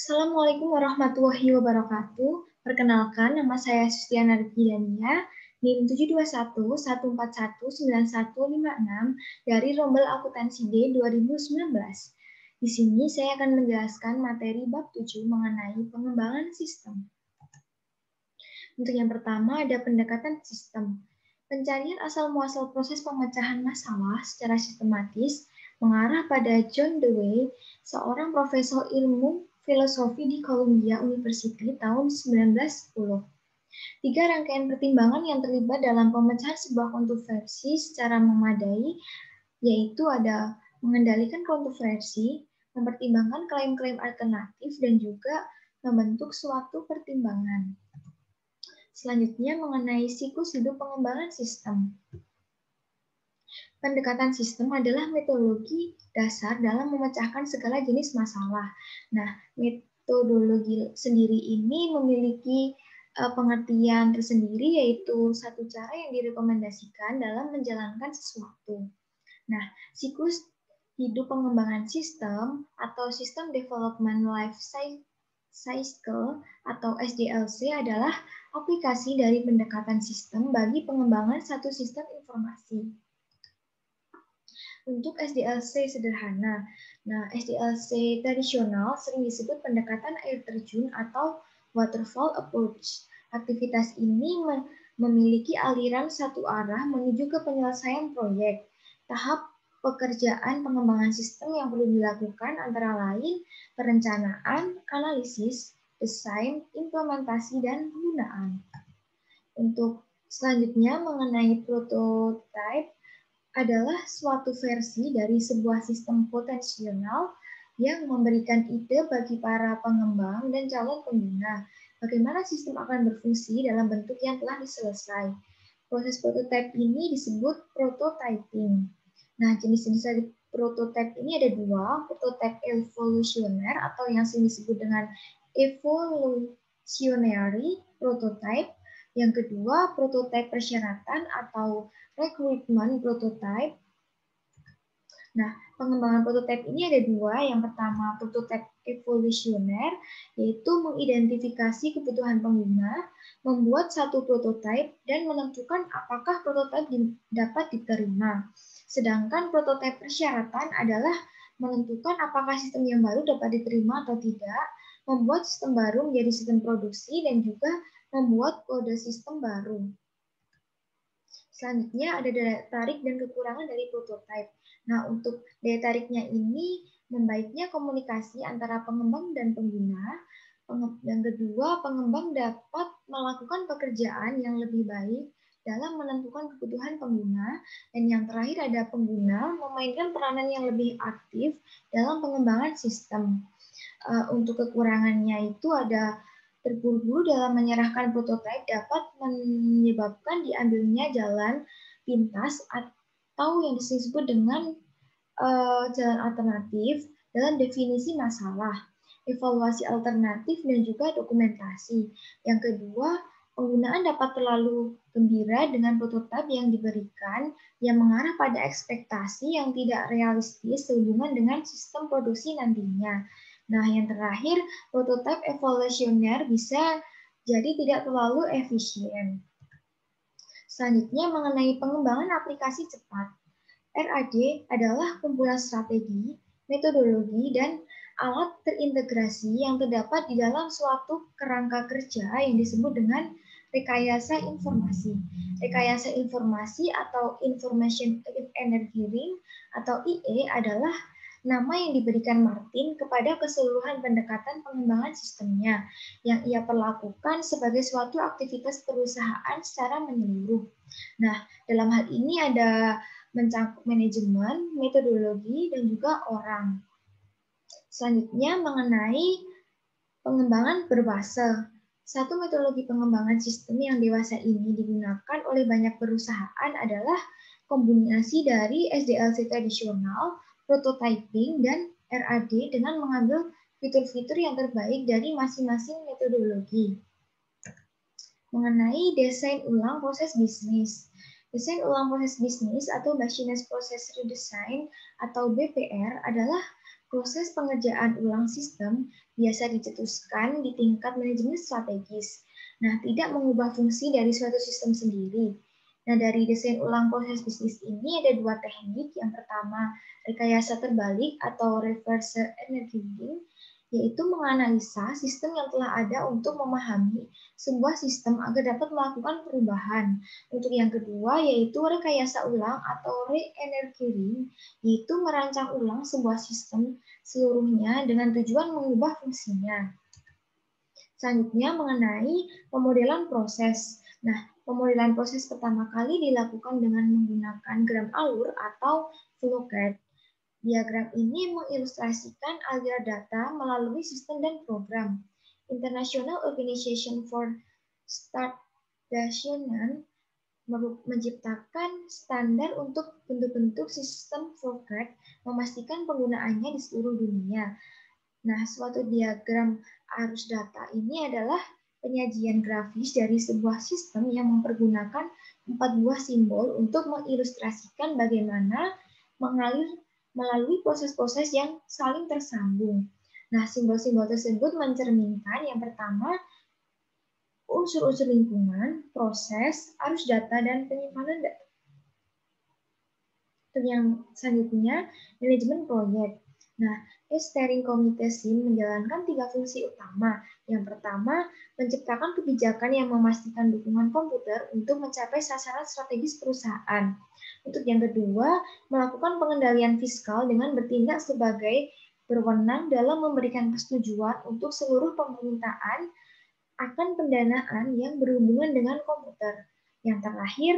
Assalamualaikum warahmatullahi wabarakatuh. Perkenalkan, nama saya Sustiana Ridhidania, NIM 72114191156 dari Rombel Akuntansi D 2019. Di sini saya akan menjelaskan materi bab 7 mengenai pengembangan sistem. Untuk yang pertama ada pendekatan sistem. Pencarian asal-muasal proses pemecahan masalah secara sistematis mengarah pada John Dewey, seorang profesor ilmu filosofi di Columbia University tahun 1910. 3 rangkaian pertimbangan yang terlibat dalam pemecahan sebuah kontroversi secara memadai, yaitu ada mengendalikan kontroversi, mempertimbangkan klaim-klaim alternatif, dan juga membentuk suatu pertimbangan. Selanjutnya mengenai siklus hidup pengembangan sistem. Pendekatan sistem adalah metodologi dasar dalam memecahkan segala jenis masalah. Nah, metodologi sendiri ini memiliki pengertian tersendiri, yaitu satu cara yang direkomendasikan dalam menjalankan sesuatu. Nah, siklus hidup pengembangan sistem atau System Development Life Cycle atau SDLC adalah aplikasi dari pendekatan sistem bagi pengembangan satu sistem informasi. Untuk SDLC sederhana, nah SDLC tradisional sering disebut pendekatan air terjun atau waterfall approach. Aktivitas ini memiliki aliran satu arah menuju ke penyelesaian proyek. Tahap pekerjaan pengembangan sistem yang perlu dilakukan antara lain perencanaan, analisis, desain, implementasi, dan penggunaan. Untuk selanjutnya mengenai prototype adalah suatu versi dari sebuah sistem potensial yang memberikan ide bagi para pengembang dan calon pengguna bagaimana sistem akan berfungsi dalam bentuk yang telah diselesai. Proses prototype ini disebut prototyping. Nah, jenis-jenis dari prototype ini ada dua, prototype evolusioner atau yang sering disebut dengan evolutionary prototype. Yang kedua, prototype persyaratan atau recruitment prototype. Nah, pengembangan prototype ini ada dua. Yang pertama, prototype evolusioner, yaitu mengidentifikasi kebutuhan pengguna, membuat satu prototype, dan menentukan apakah prototype dapat diterima. Sedangkan prototype persyaratan adalah menentukan apakah sistem yang baru dapat diterima atau tidak, membuat sistem baru menjadi sistem produksi, dan juga membuat kode sistem baru. Selanjutnya ada daya tarik dan kekurangan dari prototype. Nah, untuk daya tariknya ini membaiknya komunikasi antara pengembang dan pengguna. Yang kedua, pengembang dapat melakukan pekerjaan yang lebih baik dalam menentukan kebutuhan pengguna. Dan yang terakhir ada pengguna memainkan peranan yang lebih aktif dalam pengembangan sistem. Untuk kekurangannya itu ada terburu-buru dalam menyerahkan prototipe dapat menyebabkan diambilnya jalan pintas atau yang disebut dengan jalan alternatif dalam definisi masalah, evaluasi alternatif, dan juga dokumentasi. Yang kedua, penggunaan dapat terlalu gembira dengan prototipe yang diberikan yang mengarah pada ekspektasi yang tidak realistis sehubungan dengan sistem produksi nantinya. Nah, yang terakhir, prototipe evolusioner bisa jadi tidak terlalu efisien. Selanjutnya, mengenai pengembangan aplikasi cepat. RAD adalah kumpulan strategi, metodologi, dan alat terintegrasi yang terdapat di dalam suatu kerangka kerja yang disebut dengan rekayasa informasi. Rekayasa informasi atau Information Engineering atau IE adalah nama yang diberikan Martin kepada keseluruhan pendekatan pengembangan sistemnya yang ia perlakukan sebagai suatu aktivitas perusahaan secara menyeluruh. Nah, dalam hal ini ada mencakup manajemen, metodologi, dan juga orang. Selanjutnya mengenai pengembangan berbahasa. Satu metodologi pengembangan sistem yang dewasa ini digunakan oleh banyak perusahaan adalah kombinasi dari SDLC tradisional, prototyping, dan RAD dengan mengambil fitur-fitur yang terbaik dari masing-masing metodologi. Mengenai desain ulang proses bisnis. Desain ulang proses bisnis atau Business Process Redesign atau BPR adalah Proses pengerjaan ulang sistem biasa dicetuskan di tingkat manajemen strategis. Nah, tidak mengubah fungsi dari suatu sistem sendiri. Nah, dari desain ulang proses bisnis ini ada dua teknik. Yang pertama, rekayasa terbalik atau reverse engineering, yaitu menganalisa sistem yang telah ada untuk memahami sebuah sistem agar dapat melakukan perubahan. Untuk yang kedua, yaitu rekayasa ulang atau re-engineering, yaitu merancang ulang sebuah sistem seluruhnya dengan tujuan mengubah fungsinya. Selanjutnya mengenai pemodelan proses. Nah, pemodelan proses pertama kali dilakukan dengan menggunakan gram alur atau flowchart. Diagram ini mengilustrasikan aliran data melalui sistem dan program. International Organization for Standardization menciptakan standar untuk bentuk-bentuk sistem flowchart, memastikan penggunaannya di seluruh dunia. Nah, suatu diagram arus data ini adalah penyajian grafis dari sebuah sistem yang mempergunakan 4 buah simbol untuk mengilustrasikan bagaimana mengalir melalui proses-proses yang saling tersambung. Nah, simbol-simbol tersebut mencerminkan yang pertama, unsur-unsur lingkungan, proses, arus data, dan penyimpanan data. Yang selanjutnya, manajemen proyek. Nah, Steering Committee SIM menjalankan 3 fungsi utama. Yang pertama, menciptakan kebijakan yang memastikan dukungan komputer untuk mencapai sasaran strategis perusahaan. Untuk yang kedua, melakukan pengendalian fiskal dengan bertindak sebagai berwenang dalam memberikan persetujuan untuk seluruh permintaan akan pendanaan yang berhubungan dengan komputer. Yang terakhir,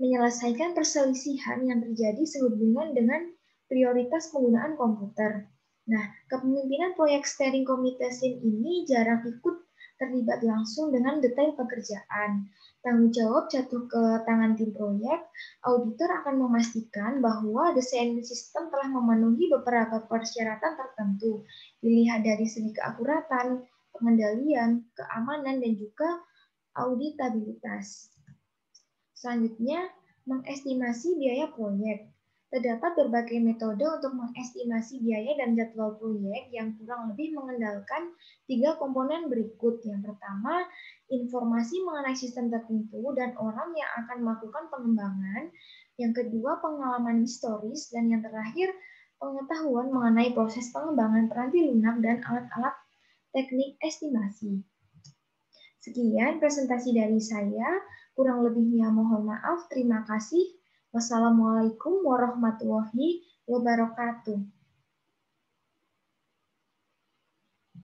menyelesaikan perselisihan yang terjadi sehubungan dengan prioritas penggunaan komputer. Nah, kepemimpinan proyek Steering Committee SIM ini jarang ikut terlibat langsung dengan detail pekerjaan. Tanggung jawab jatuh ke tangan tim proyek. Auditor akan memastikan bahwa desain sistem telah memenuhi beberapa persyaratan tertentu, dilihat dari segi keakuratan, pengendalian, keamanan, dan juga auditabilitas. Selanjutnya, mengestimasi biaya proyek. Terdapat berbagai metode untuk mengestimasi biaya dan jadwal proyek yang kurang lebih mengandalkan 3 komponen berikut. Yang pertama, informasi mengenai sistem tertentu dan orang yang akan melakukan pengembangan. Yang kedua, pengalaman historis. Dan yang terakhir, pengetahuan mengenai proses pengembangan peranti lunak dan alat-alat teknik estimasi. Sekian presentasi dari saya. Kurang lebihnya mohon maaf. Terima kasih. Wassalamualaikum warahmatullahi wabarakatuh.